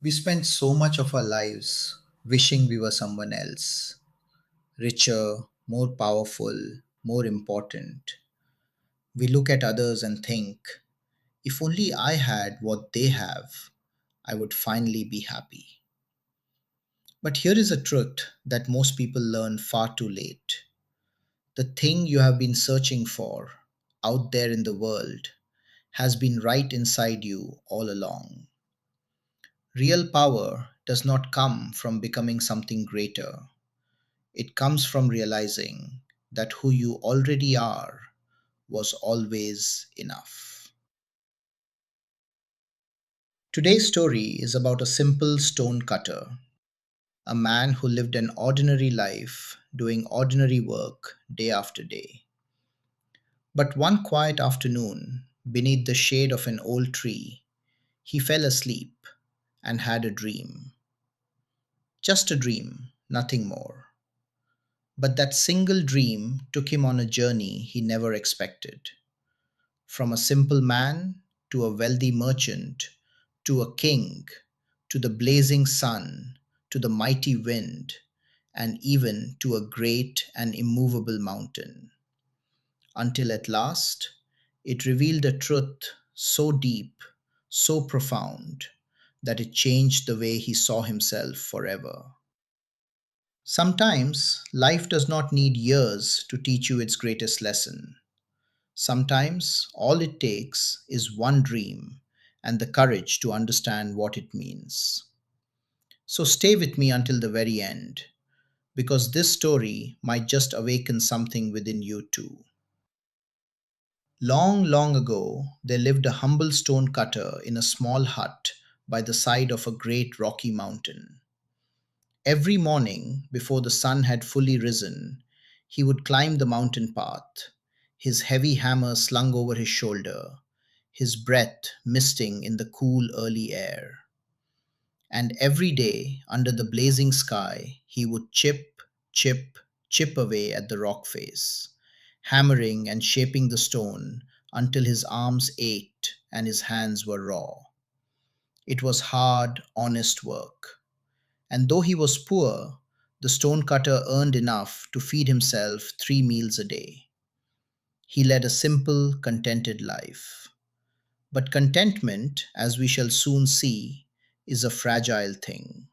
We spend so much of our lives wishing we were someone else, richer, more powerful, more important. We look at others and think, if only I had what they have, I would finally be happy. But here is a truth that most people learn far too late. The thing you have been searching for out there in the world has been right inside you all along. Real power does not come from becoming something greater. It comes from realizing that who you already are was always enough. Today's story is about a simple stone cutter, a man who lived an ordinary life doing ordinary work day after day. But one quiet afternoon, beneath the shade of an old tree, he fell asleep and had a dream. Just a dream, nothing more. But that single dream took him on a journey he never expected. From a simple man to a wealthy merchant to a king to the blazing sun to the mighty wind and even to a great and immovable mountain. Until at last it revealed a truth so deep, so profound, that it changed the way he saw himself forever. Sometimes life does not need years to teach you its greatest lesson. Sometimes all it takes is one dream and the courage to understand what it means. So stay with me until the very end, because this story might just awaken something within you too. Long, long ago, there lived a humble stone cutter in a small hut by the side of a great rocky mountain. Every morning, before the sun had fully risen, he would climb the mountain path, his heavy hammer slung over his shoulder, his breath misting in the cool early air. And every day, under the blazing sky, he would chip away at the rock face, hammering and shaping the stone until his arms ached and his hands were raw. It was hard, honest work. And though he was poor, the stonecutter earned enough to feed himself 3 meals a day. He led a simple, contented life. But contentment, as we shall soon see, is a fragile thing.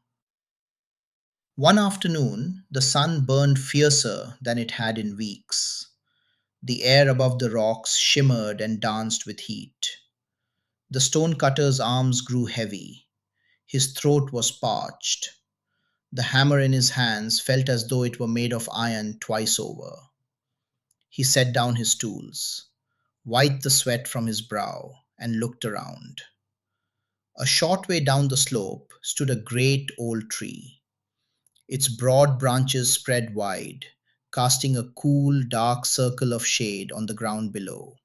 One afternoon, the sun burned fiercer than it had in weeks. The air above the rocks shimmered and danced with heat. The stonecutter's arms grew heavy. His throat was parched. The hammer in his hands felt as though it were made of iron twice over. He set down his tools, wiped the sweat from his brow, and looked around. A short way down the slope stood a great old tree. Its broad branches spread wide, casting a cool, dark circle of shade on the ground below.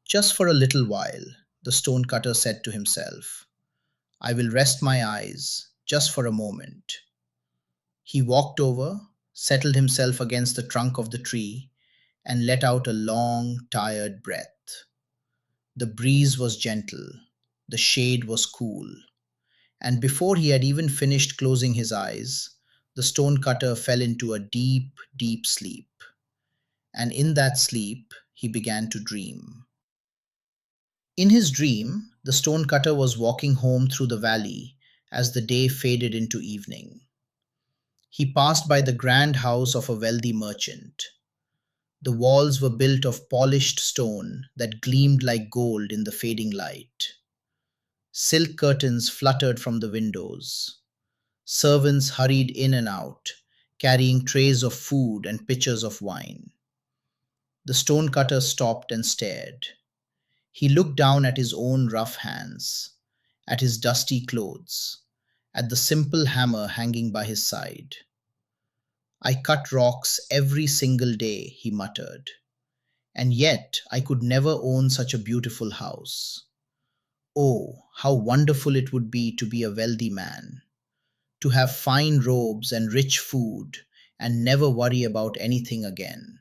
Just for a little while, the stonecutter said to himself, I will rest my eyes just for a moment. He walked over, settled himself against the trunk of the tree, and let out a long, tired breath. The breeze was gentle, the shade was cool, and before he had even finished closing his eyes, the stonecutter fell into a deep, deep sleep. And in that sleep, he began to dream. In his dream, the stonecutter was walking home through the valley as the day faded into evening. He passed by the grand house of a wealthy merchant. The walls were built of polished stone that gleamed like gold in the fading light. Silk curtains fluttered from the windows. Servants hurried in and out, carrying trays of food and pitchers of wine. The stonecutter stopped and stared. He looked down at his own rough hands, at his dusty clothes, at the simple hammer hanging by his side. I cut rocks every single day, he muttered, and yet I could never own such a beautiful house. Oh, how wonderful it would be to be a wealthy man, to have fine robes and rich food, and never worry about anything again.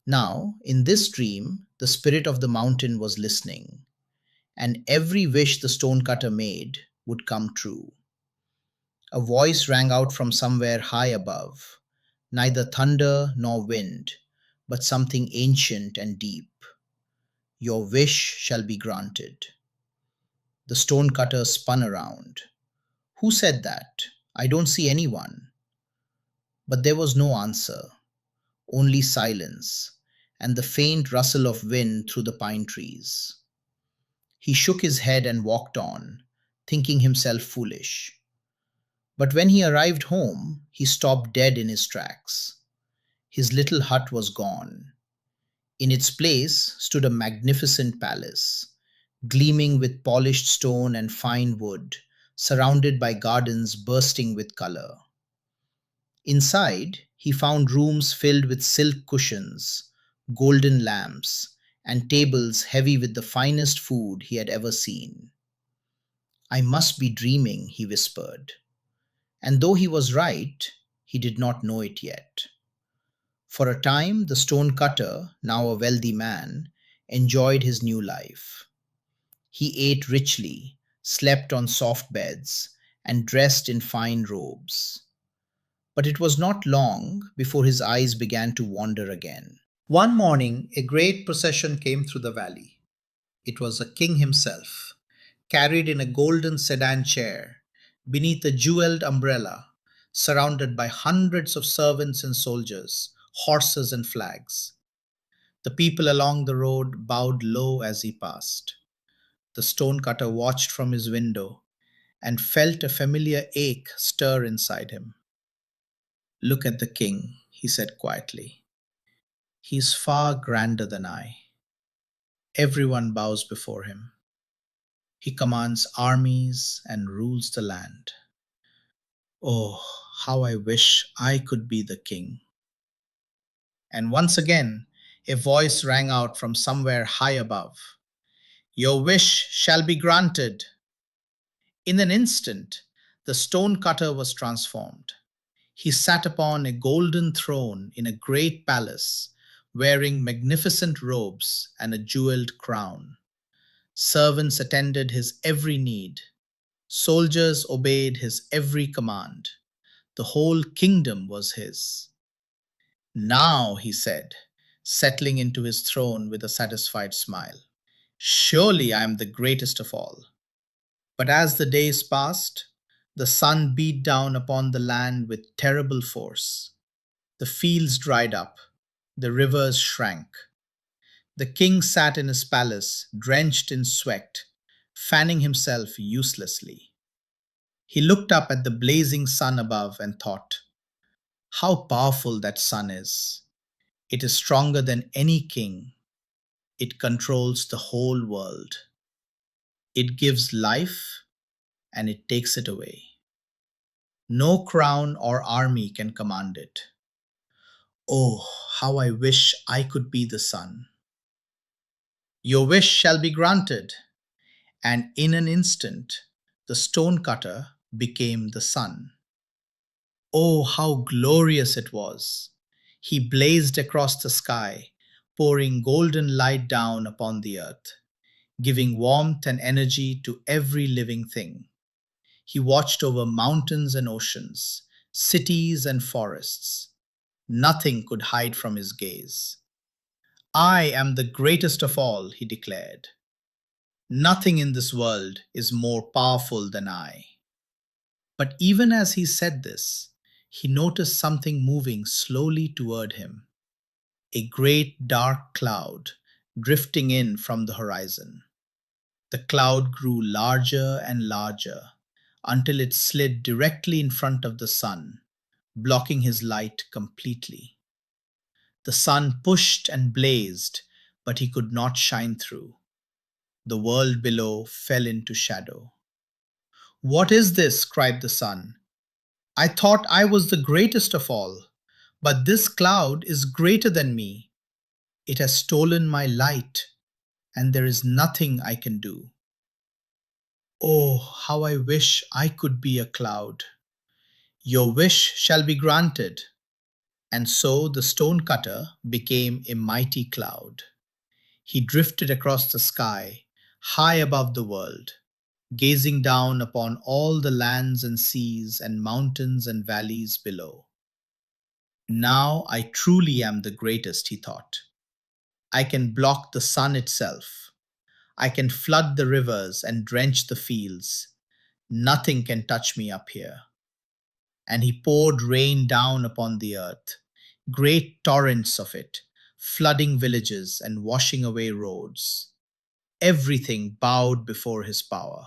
Now, in this dream, the spirit of the mountain was listening, and every wish the stonecutter made would come true. A voice rang out from somewhere high above, neither thunder nor wind, but something ancient and deep. Your wish shall be granted. The stonecutter spun around. Who said that? I don't see anyone. But there was no answer, only silence, and the faint rustle of wind through the pine trees. He shook his head and walked on, thinking himself foolish. But when he arrived home, he stopped dead in his tracks. His little hut was gone. In its place stood a magnificent palace, gleaming with polished stone and fine wood, surrounded by gardens bursting with color. Inside, he found rooms filled with silk cushions, golden lamps, and tables heavy with the finest food he had ever seen. I must be dreaming, he whispered. And though he was right, he did not know it yet. For a time, the stonecutter, now a wealthy man, enjoyed his new life. He ate richly, slept on soft beds, and dressed in fine robes. But it was not long before his eyes began to wander again. One morning, a great procession came through the valley. It was the king himself, carried in a golden sedan chair, beneath a jeweled umbrella, surrounded by hundreds of servants and soldiers, horses and flags. The people along the road bowed low as he passed. The stonecutter watched from his window and felt a familiar ache stir inside him. Look at the king, he said quietly. He is far grander than I. Everyone bows before him. He commands armies and rules the land. Oh, how I wish I could be the king. And once again, a voice rang out from somewhere high above. Your wish shall be granted. In an instant, the stonecutter was transformed. He sat upon a golden throne in a great palace, wearing magnificent robes and a jeweled crown. Servants attended his every need. Soldiers obeyed his every command. The whole kingdom was his. Now, he said, settling into his throne with a satisfied smile, surely I am the greatest of all. But as the days passed, the sun beat down upon the land with terrible force. The fields dried up, the rivers shrank. The king sat in his palace, drenched in sweat, fanning himself uselessly. He looked up at the blazing sun above and thought, how powerful that sun is. It is stronger than any king. It controls the whole world. It gives life and it takes it away. No crown or army can command it. Oh, how I wish I could be the sun. Your wish shall be granted. And in an instant, the stonecutter became the sun. Oh, how glorious it was! He blazed across the sky, pouring golden light down upon the earth, giving warmth and energy to every living thing. He watched over mountains and oceans, cities and forests. Nothing could hide from his gaze. I am the greatest of all, he declared. Nothing in this world is more powerful than I. But even as he said this, he noticed something moving slowly toward him, a great dark cloud drifting in from the horizon. The cloud grew larger and larger until it slid directly in front of the sun, blocking his light completely. The sun pushed and blazed, but he could not shine through. The world below fell into shadow. What is this? Cried the sun. I thought I was the greatest of all, but this cloud is greater than me. It has stolen my light, and there is nothing I can do. Oh, how I wish I could be a cloud. Your wish shall be granted. And so the stonecutter became a mighty cloud. He drifted across the sky, high above the world, gazing down upon all the lands and seas and mountains and valleys below. Now I truly am the greatest, he thought. I can block the sun itself. I can flood the rivers and drench the fields. Nothing can touch me up here. And he poured rain down upon the earth, great torrents of it, flooding villages and washing away roads. Everything bowed before his power.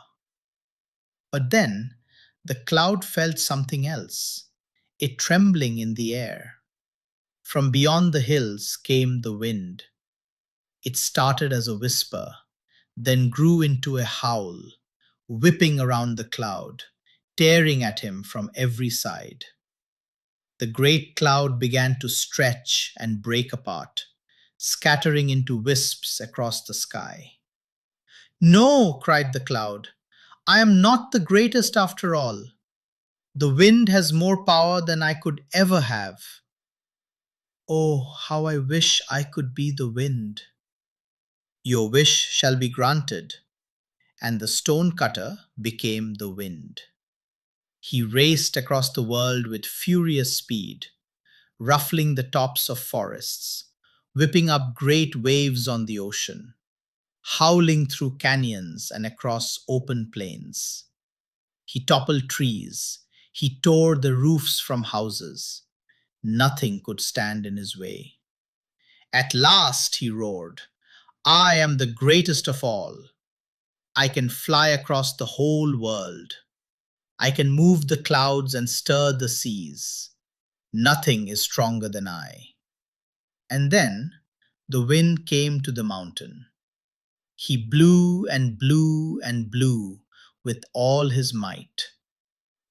But then the cloud felt something else, a trembling in the air. From beyond the hills came the wind. It started as a whisper, then grew into a howl, whipping around the cloud, tearing at him from every side. The great cloud began to stretch and break apart, scattering into wisps across the sky. No, cried the cloud, I am not the greatest after all. The wind has more power than I could ever have. Oh, how I wish I could be the wind. Your wish shall be granted. And the stonecutter became the wind. He raced across the world with furious speed, ruffling the tops of forests, whipping up great waves on the ocean, howling through canyons and across open plains. He toppled trees, he tore the roofs from houses. Nothing could stand in his way. At last, he roared, I am the greatest of all. I can fly across the whole world. I can move the clouds and stir the seas. Nothing is stronger than I. And then the wind came to the mountain. He blew and blew and blew with all his might.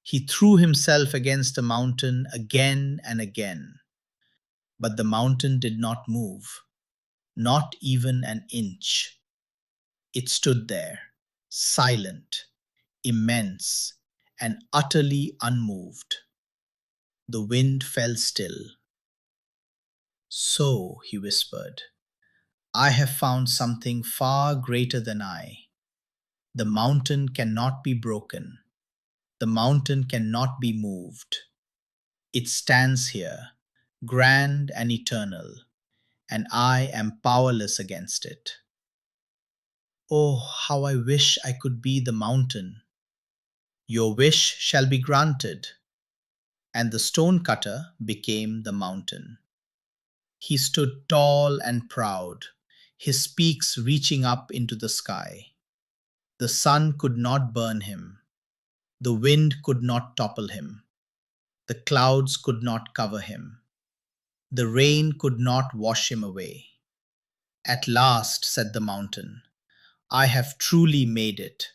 He threw himself against the mountain again and again. But the mountain did not move, not even an inch. It stood there, silent, immense, and utterly unmoved. The wind fell still. So, he whispered, I have found something far greater than I. The mountain cannot be broken. The mountain cannot be moved. It stands here, grand and eternal, and I am powerless against it. Oh, how I wish I could be the mountain. Your wish shall be granted. And the stonecutter became the mountain. He stood tall and proud, his peaks reaching up into the sky. The sun could not burn him. The wind could not topple him. The clouds could not cover him. The rain could not wash him away. At last, said the mountain, I have truly made it.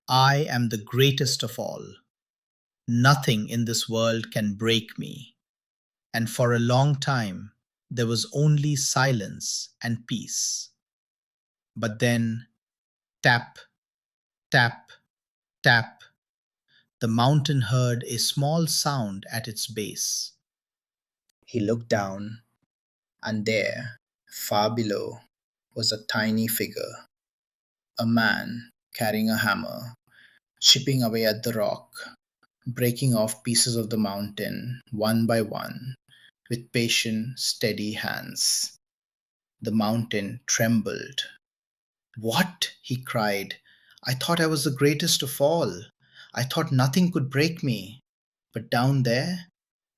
I am the greatest of all. Nothing in this world can break me. And for a long time, there was only silence and peace. But then, tap, tap, tap, the mountain heard a small sound at its base. He looked down, and there, far below, was a tiny figure, a man carrying a hammer, chipping away at the rock, breaking off pieces of the mountain one by one with patient, steady hands. The mountain trembled. What? He cried. I thought I was the greatest of all. I thought nothing could break me. But down there,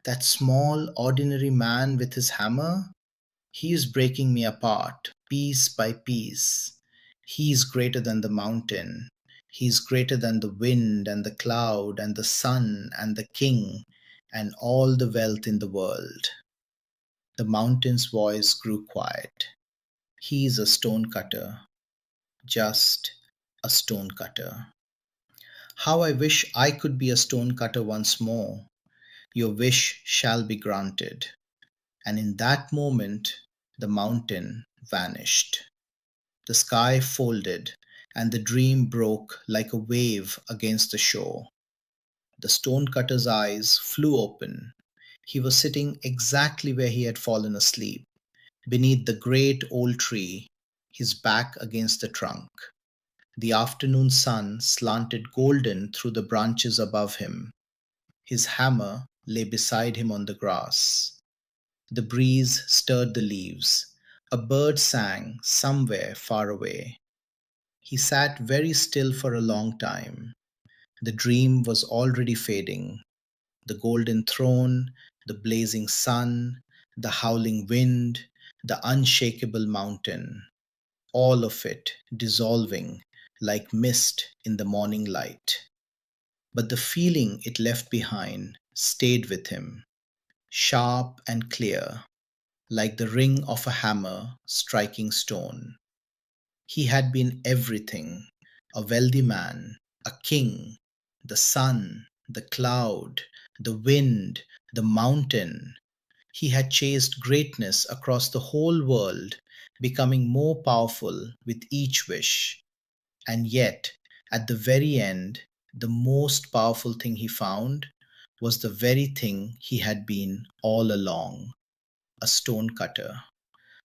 that small, ordinary man with his hammer, he is breaking me apart, piece by piece. He is greater than the mountain. He is greater than the wind and the cloud and the sun and the king and all the wealth in the world. The mountain's voice grew quiet. He is a stonecutter, just a stonecutter. How I wish I could be a stonecutter once more. Your wish shall be granted. And in that moment, the mountain vanished. The sky folded, and the dream broke like a wave against the shore. The stonecutter's eyes flew open. He was sitting exactly where he had fallen asleep, beneath the great old tree, his back against the trunk. The afternoon sun slanted golden through the branches above him. His hammer lay beside him on the grass. The breeze stirred the leaves. A bird sang somewhere far away. He sat very still for a long time. The dream was already fading. The golden throne, the blazing sun, the howling wind, the unshakable mountain, all of it dissolving like mist in the morning light. But the feeling it left behind stayed with him, sharp and clear, like the ring of a hammer striking stone. He had been everything: a wealthy man, a king, the sun, the cloud, the wind, the mountain. He had chased greatness across the whole world, becoming more powerful with each wish. And yet, at the very end, the most powerful thing he found was the very thing he had been all along: a stonecutter,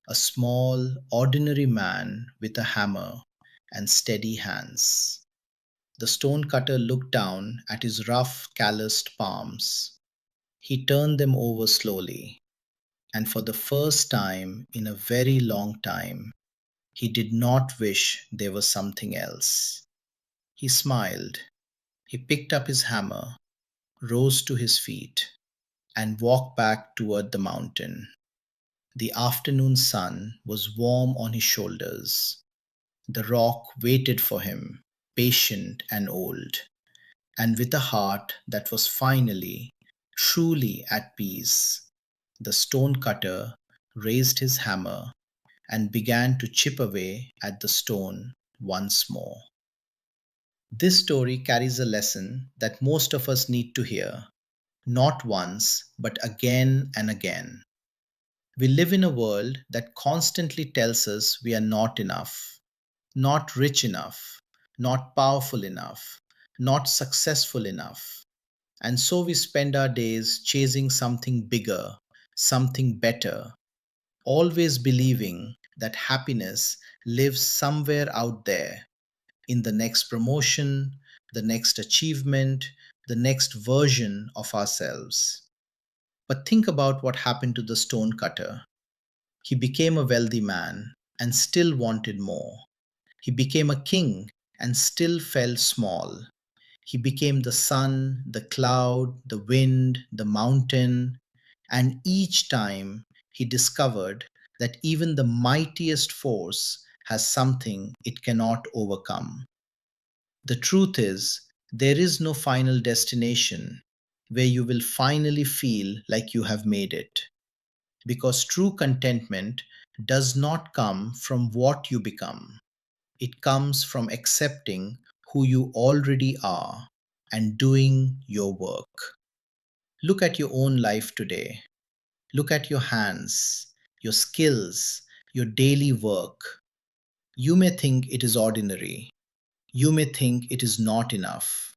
a small, ordinary man with a hammer and steady hands. The stonecutter looked down at his rough, calloused palms. He turned them over slowly, and for the first time in a very long time, he did not wish there was something else. He smiled. He picked up his hammer, rose to his feet, and walked back toward the mountain. The afternoon sun was warm on his shoulders. The rock waited for him, patient and old, and with a heart that was finally, truly at peace. The stonecutter raised his hammer and began to chip away at the stone once more. This story carries a lesson that most of us need to hear, not once, but again and again. We live in a world that constantly tells us we are not enough, not rich enough, not powerful enough, not successful enough. And so we spend our days chasing something bigger, something better, always believing that happiness lives somewhere out there, in the next promotion, the next achievement, the next version of ourselves. But think about what happened to the stonecutter. He became a wealthy man and still wanted more. He became a king and still felt small. He became the sun, the cloud, the wind, the mountain, and each time he discovered that even the mightiest force has something it cannot overcome. The truth is, there is no final destination where you will finally feel like you have made it, because true contentment does not come from what you become. It comes from accepting who you already are and doing your work. Look at your own life today. Look at your hands, your skills, your daily work. You may think it is ordinary. You may think it is not enough.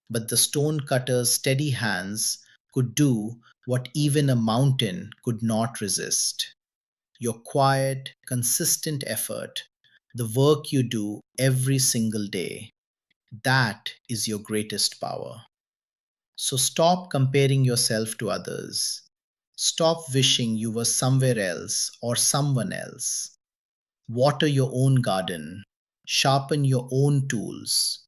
But the stonecutter's steady hands could do what even a mountain could not resist. Your quiet, consistent effort, the work you do every single day, that is your greatest power. So stop comparing yourself to others. Stop wishing you were somewhere else or someone else. Water your own garden. Sharpen your own tools.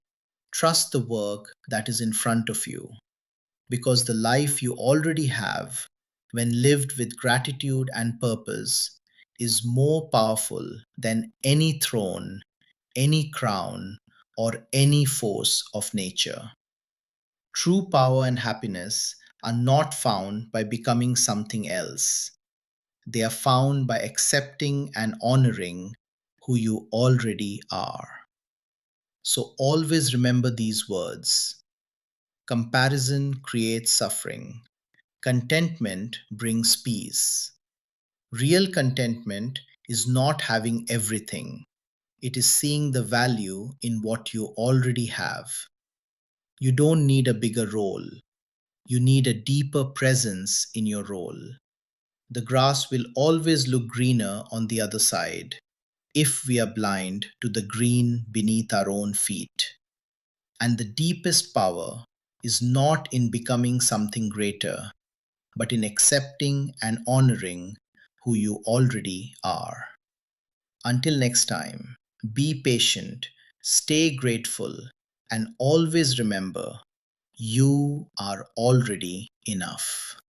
Trust the work that is in front of you, because the life you already have, when lived with gratitude and purpose, is more powerful than any throne, any crown, or any force of nature. True power and happiness are not found by becoming something else. They are found by accepting and honoring who you already are. So always remember these words: comparison creates suffering, contentment brings peace. Real contentment is not having everything, it is seeing the value in what you already have. You don't need a bigger role, you need a deeper presence in your role. The grass will always look greener on the other side. if we are blind to the green beneath our own feet. And the deepest power is not in becoming something greater, but in accepting and honoring who you already are. Until next time, be patient, stay grateful, and always remember you are already enough.